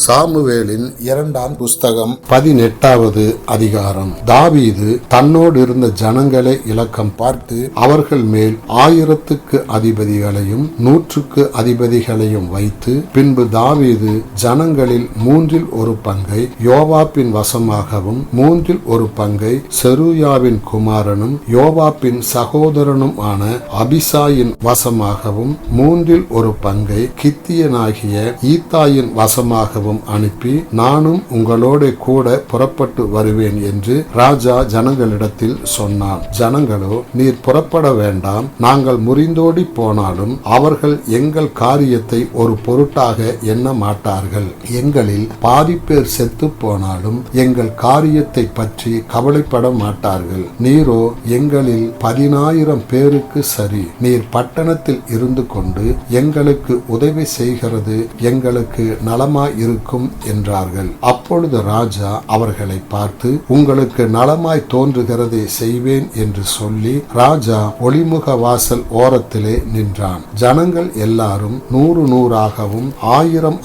சாமுவேலின் 2ஆம் புஸ்தகம் 18வது அதிகாரம். தாவீது தன்னோடு இருந்த ஜனங்களை இலக்கம் பார்த்து அவர்கள் மேல் 1000க்கு அதிபதிகளையும் 100க்கு அதிபதிகளையும் வைத்து, பின்பு தாவீது ஜனங்களில் 1/3 பங்கை யோவாபின் வசமாகவும் 1/3 பங்கை செருயாவின் குமாரனும் யோவாபின் சகோதரனும் ஆன அபிசாயின் வசமாகவும் 1/3 பங்கை கித்தியனாகிய ஈத்தாயின் வசமாகவும் அனுப்பி, நானும் உங்களோட கூட புறப்பட்டு வருவேன் என்று ராஜா ஜனங்களிடத்தில் சொன்னான். ஜனங்களோ, நீர் புறப்பட வேண்டாம், நாங்கள் முறிந்தோடி போனாலும் அவர்கள் எங்கள் காரியத்தை ஒரு பொருட்டாக எண்ண மாட்டார்கள். எங்களில் பாதி பேர் செத்து போனாலும் எங்கள் காரியத்தை பற்றி கவலைப்பட மாட்டார்கள். நீரோ எங்களில் 10,000 பேருக்கு சரி. நீர் பட்டணத்தில் இருந்து கொண்டு எங்களுக்கு உதவி செய்கிறது எங்களுக்கு நலமாய் இருக்கும் என்றார்கள். அப்பொழுது ராஜா அவர்களை பார்த்து, உங்களுக்கு நலமாய் தோன்றுகிறதை செய்வேன் என்று சொல்லி ராஜா ஒளிமுக வாசல் ஓரத்திலே நின்றான். ஜனங்கள் எல்லாரும் 100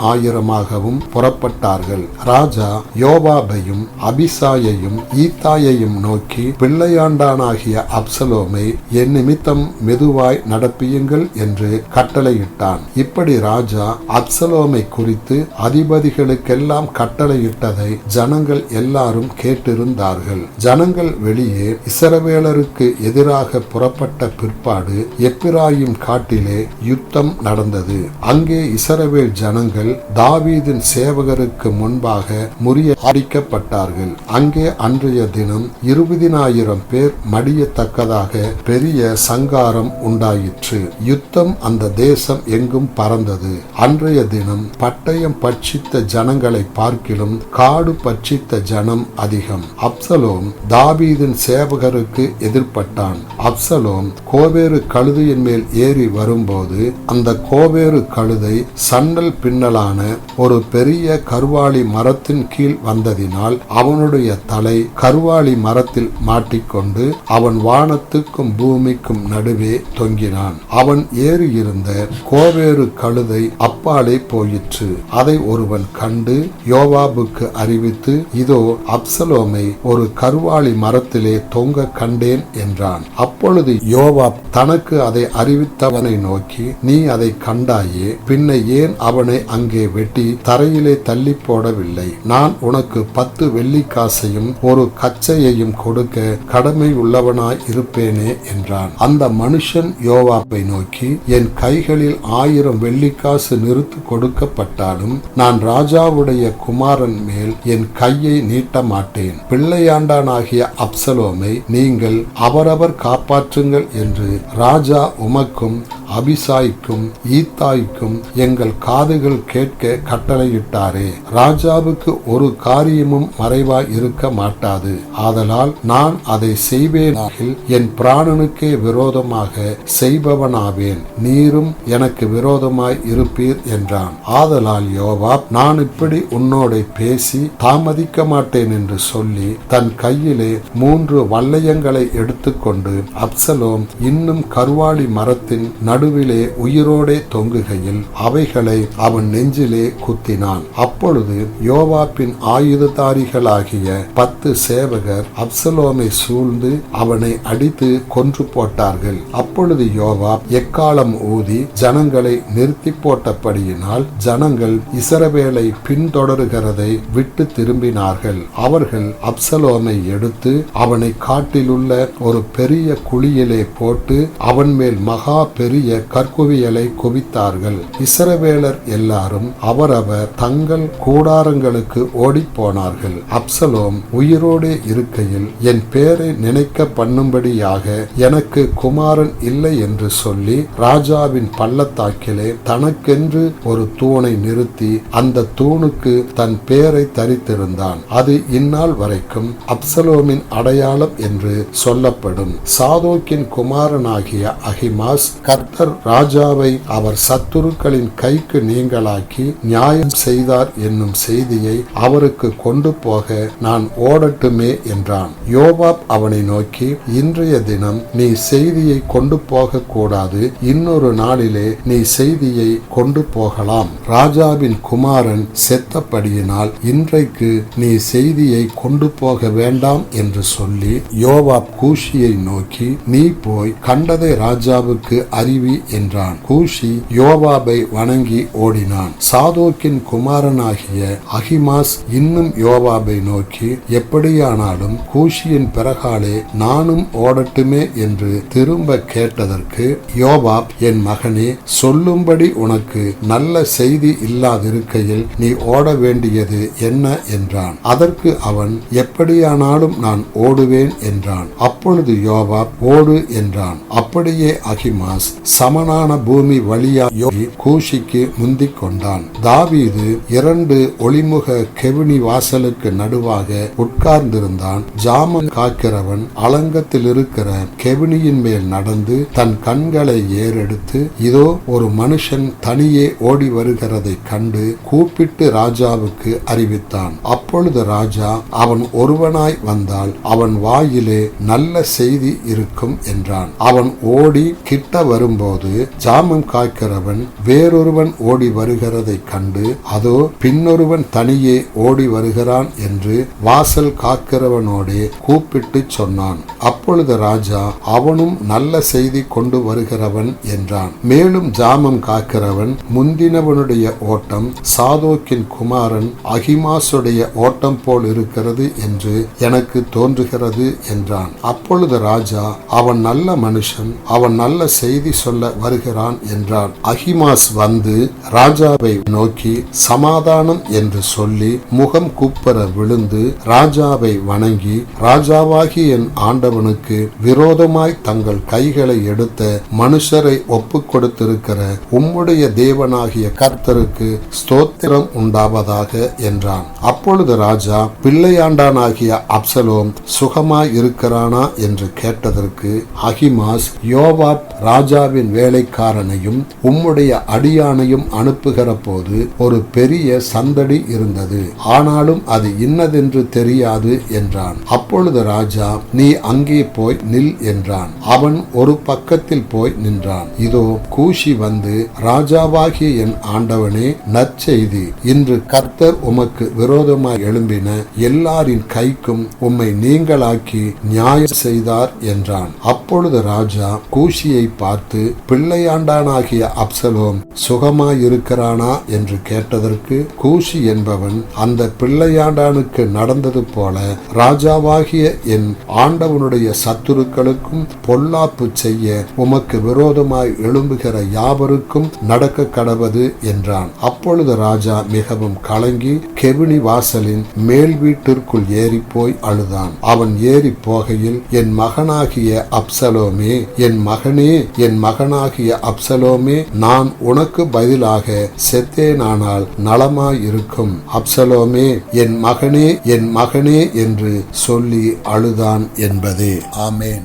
1000 புறப்பட்டார்கள். ராஜா யோவாபையும் அபிசாயையும் ஈத்தாயையும் நோக்கி, பிள்ளையாண்டானாகிய அப்சலோமை என் நிமித்தம் மெதுவாய் நடப்பியுங்கள் என்று கட்டளையிட்டான். இப்படி ராஜா அப்சலோமை குறித்து அதிபதிகளுக்கெல்லாம் கட்டளையிட்டதை ஜனங்கள் எல்லாரும் கேட்டிருந்தார்கள். ஜனங்கள் வெளியே இஸ்ரவேலருக்கு எதிராக புறப்பட்ட பிற்பாடு எப்பிராயிம் காட்டிலே யுத்தம் நடந்தது. அங்கே இஸ்ரவேல் ஜனங்கள் தாவீதின் சேவகருக்கு முன்பாக முறியடிக்கப்பட்டார்கள். அங்கே அன்றைய தினம் 20,000 பேர் மடியத்தக்கதாக பெரிய சங்காரம் உண்டாயிற்று. யுத்தம் அந்த தேசம் எங்கும் பறந்தது. அன்றைய தினம் பட்டயம் பட்சித்த ஜனங்களை பார்க்கிலும் காடு பட்சித்த ஜனம் அதிகம். அப்சலோம் தாவீதின் சேவகருக்கு எதிர்பட்டான். அப்சலோம் கோவேறு கழுதையின் மேல் ஏறி வரும்போது அந்த கோவேறு கழுதை சண்டல் பின்னலான ஒரு பெரிய கருவாளி மரத்தின் கீழ் வந்ததினால் அவனுடைய தலை கருவாளி மரத்தில் மாட்டிக்கொண்டு அவன் வானத்துக்கும் பூமிக்கும் நடுவே தொங்கினான். அவன் ஏறியிருந்த கோவேறு கழுதை அப்பாலே போயிற்று. அதை ஒருவன் கண்டு யோவாபுக்கு அறிவித்து, இதோ அப்சலோமை ஒரு கருவாளி மரத்திலே தொங்க கண்டேன் என்றான். அப்பொழுது யோவாப் தனக்கு அதை அறிவித்தவனை நோக்கி, நீ அதை கண்டாயே, பின்ன ஏன் அவனை அங்கே வெட்டி தரையிலே தள்ளி போடவில்லை? நான் உனக்கு 10 வெள்ளிக்காசையும் ஒரு கச்சையையும் கொடுக்க கடமை உள்ளவனாய் இருப்பேனே என்றான். அந்த மனுஷன் யோவாப்பை நோக்கி, என் கைகளில் 1000 வெள்ளிக்காசு நிறுத்து கொடுக்கப்பட்டாலும் நான் ராஜாவுடைய குமாரன் மேல் என் கையை நீட்ட மாட்டேன். பிள்ளையாண்டானாகிய அப்சலோமை நீங்கள் அவரவர் காப்பாற்றுங்கள் என்று ராஜா உமக்கும் அபிசாய்க்கும் ஈத்தாய்க்கும் எங்கள் காதுகள் கேட்க கட்டளையிட்டாரே. ராஜாவுக்கு ஒரு காரியமும் மறைவாய் இருக்க மாட்டாது. ஆதலால் நான் அதை செய்வேனாகில் என் பிராணனுக்கே விரோதமாக செய்பவனாவேன். நீரும் எனக்கு விரோதமாய் இருப்பீர் என்றான். ஆதலால் யோவாப், நான் இப்படி உன்னோட பேசி தாமதிக்க மாட்டேன் என்று சொல்லி தன் கையிலே 3 வல்லையங்களை எடுத்துக்கொண்டு அப்சலோம் இன்னும் கருவாளி மரத்தின் நடுவிலே உயிரோடே தொங்குகையில் அவைகளை அவன் நெஞ்சிலே குத்தினான். அப்பொழுது யோவாப்பின் ஆயுததாரிகளாகிய 10 சேவகர் அப்சலோமை சூழ்ந்து அவனை அடித்து கொன்று போட்டார்கள். அப்பொழுது யோவாப் எக்காளம் ஊதி ஜனங்களை நிறுத்தி போட்டபடியினால் ஜனங்கள் இஸ்ரவேலை பின்தொடருகிறதை விட்டு திரும்பினார்கள். அவர்கள் அப்சலோமை எடுத்து அவனை காட்டிலுள்ள ஒரு பெரிய குழியிலே போட்டு அவன் மேல் மகா பெரிய கற்குவியலை குவித்தார்கள். இஸ்ரவேலர் எல்லாரும் அவரவர் தங்கள் கூடாரங்களுக்கு ஓடி போனார்கள். அப்சலோம் உயிரோடு இருக்கையில் என் பேரை நினைக்க பண்ணும்படியாக எனக்கு குமாரன் இல்லை என்று சொல்லி ராஜாவின் பள்ளத்தாக்கிலே தனக்கென்று ஒரு தூணை நிறுத்தி அந்த தூணுக்கு தன் பேரை தரித்திருந்தான். அது இந்நாள் வரைக்கும் அப்சலோமின் அடையாளம் என்று சொல்லப்படும். சாதோக்கின் குமாரனாகிய அகிமாஸ் கர்த்தர் ராஜாவை அவர் சத்துருக்களின் கைக்கு நீங்களாக்கி நியாயம் செய்தார் என்னும் செய்தியை அவருக்கு கொண்டு போக நான் ஓடட்டுமே என்றான். யோவாப் அவனை நோக்கி, இன்றைய தினம் நீ செய்தியை கொண்டு போக கூடாது, இன்னொரு நாளிலே நீ செய்தியை கொண்டு போகலாம். ராஜாவின் குமாரன் செத்தபடியினால் இன்றைக்கு நீ செய்தியை கொண்டு போக வேண்டாம் என்று சொல்லி யோவாப் கூஷியை நோக்கி, நீ போய் கண்டதை ராஜாவுக்கு அறிவி என்றான். கூஷி யோவாபை வணங்கி ஓடினான். சாதோக்கின் குமாரனாகிய அகிமாஸ் இன்னும் யோவாபை நோக்கி, எப்படியானாலும் கூஷியின் பிறகாலே நானும் ஓடட்டுமே என்று திரும்ப கேட்டதற்கு யோவாப், என் மகனே, சொல்லும்படி உனக்கு நல்ல செய்தி இல்லாதிருக்கையில் நீ ஓட வேண்டியது என்ன என்றான். அதற்கு அவன், எப்படியானாலும் நான் ஓடுவேன் என்றான். அப்பொழுது யோவாப், ஓடு என்றான். அப்படியே அகிமாஸ் சமனான பூமி வழியாகி கூஷிக்கு முந்திக் கொண்டான். தாவீது 2 ஒளிமுக கெவினி வாசலுக்கு நடுவாக உட்கார்ந்திருந்தான். ஜாமம் காக்கிறவன் அலங்கத்தில் இருக்கிற கெவினியின் மேல் நடந்து தன் கண்களை ஏறெடுத்து, இதோ ஒரு மனுஷன் தனியே ஓடி வருகிறதை கண்டு கூப்பிட்டு ராஜாவுக்கு அறிவித்தான். அப்பொழுது ராஜா, அவன் ஒருவனாய் வந்தால் அவன் வாயிலே நல்ல செய்தி இருக்கும் என்றான். அவன் ஓடி கிட்ட வரும்போது ஜாமம் காக்கிறவன் வேறொருவன் ஓடி வருகிறதை கண்டு, அதோ பின்னொருவன் தனியே ஓடி வருகிறான் என்று வாசல் காக்கிறவனோடே கூப்பிட்டு சொன்னான். அப்பொழுது ராஜா, அவனும் நல்ல செய்தி கொண்டு வருகிறவன் என்றான். மேலும் ஜாமம் காக்கிறவன், முந்தினவனுடைய ஓட்டம் சாதோக்கின் குமாரன் அகிமாசுடைய ஓட்டம் போல் இருக்கிறது என்று எனக்கு தோன்றுகிறது என்றான். அப்பொழுது ராஜா, அவன் நல்ல மனுஷன், அவன் நல்ல செய்தி சொல்ல வருகிறான் என்றான். அகிமாஸ் வந்து ராஜாவை நோக்கி சமாதானம் என்று சொல்லி முகம் குப்புற விழுந்து ராஜாவை வணங்கி, ராஜாவாகி என் ஆண்டவனுக்கு விரோதமாய் தங்கள் கைகளை எடுத்த மனுஷரை ஒப்பு கொடுத்திருக்கிற உம்முடைய தேவனாகிய கர்த்தருக்கு ஸ்தோத்திரம் உண்டாவதாக என்றான். அப்பொழுது ராஜா, பிள்ளையாண்டானாகிய அப்சலோம் சுகமாய் இருக்கிறானா என்று கேட்டதற்கு அகிமாஸ், யோவாப் ராஜாவின் வேலைக்காரனையும் உம்முடைய அடியானையும் அனுப்புகிற போது ஒரு பெரிய சந்தடி இருந்தது, ஆனாலும் அது இன்னதென்று தெரியாது என்றான். அப்பொழுது ராஜா, நீ அங்கே போய் நில் என்றான். அவன் ஒரு பக்கத்தில் போய் நின்றான். இதோ கூஷி வந்து, ராஜாவாகிய என் ஆண்டவனே, நற்செய்தி, இன்று கர்த்தர் உமக்கு விரோதமாய் எழும்பின எல்லாரின் கைக்கும் உம்மை நீங்களாக்கி நியாயம் செய்தார் என்றான். அப்பொழுது ராஜா கூஷியை பார்த்து, பிள்ளையாண்டானாகிய அப்சலோம் சுகமாயிருக்கிறானா என்று கேட்டதற்கு கூஷி என்பவன், அந்த பிள்ளையாண்டானுக்கு நடந்தது போல ராஜாவாகிய என் ஆண்டவனுடைய சத்துருக்களுக்கும் பொல்லாப்பு செய்ய உமக்கு விரோதமாய் எழும்புகிற யாவருக்கும் நடக்க கடவது என்றான். அப்பொழுது ராஜா மிகவும் கலங்கி கெவினி வாசலின் மேல் வீட்டிற்குள் ஏறி போய் அழுதான். அவன் ஏறி போகையில், என் மகனாகிய அப்சலோமே, என் மகனே, என் மகனாகிய அப்சலோமே, நான் உனக்கு பதிலாக செத்தேனானால் நலமாயிருக்கும். அப்சலோமே, என் மகனே, என் மகனே என்று சொல்லி அழுதான் என்பதே. ஆமேன்.